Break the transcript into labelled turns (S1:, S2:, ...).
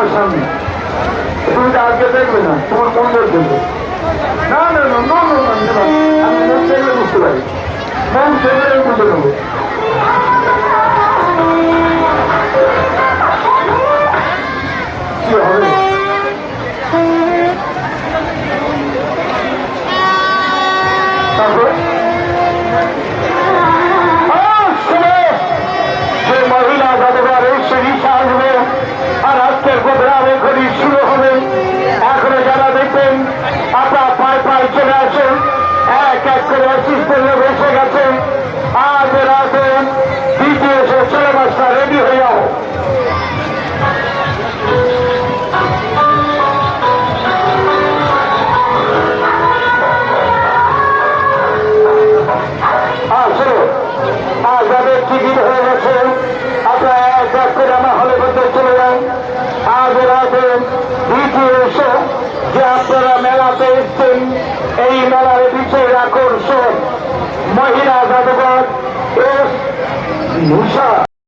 S1: আমার সামনে, তুমি তো আজকে দেখবে না, তোমার বন্ধের জন্য। না না না না না, আমি মন দেখলে বুঝতে পারি, মন দেখলে বুঝে নেবো। কি হবে তারপর? যে মহিলা জাদুঘর এই সিরিজ আসবে আর আজকের প্রোগ্রামে ঘড়ি শুরু হবে। এখনো যারা দেখবেন আপনার পায়ে পায়ে চলে আসেন, এক এক করে অ্যাসিস্ট্যান্ট বসে গেছে। আজ রাতে দ্বিতীয় চলে মাসটা রেডি হয়ে যাও। যাদের টিকিট হয়ে গেছে আপনারা এক এক করে আমার হলে মধ্যে চলে যান। আজ রাতে দ্বিতীয় শো যে আপনারা মেলাতে এসছেন, এই মেলার বিশেষ আকর্ষণ মহিলা জাদুঘর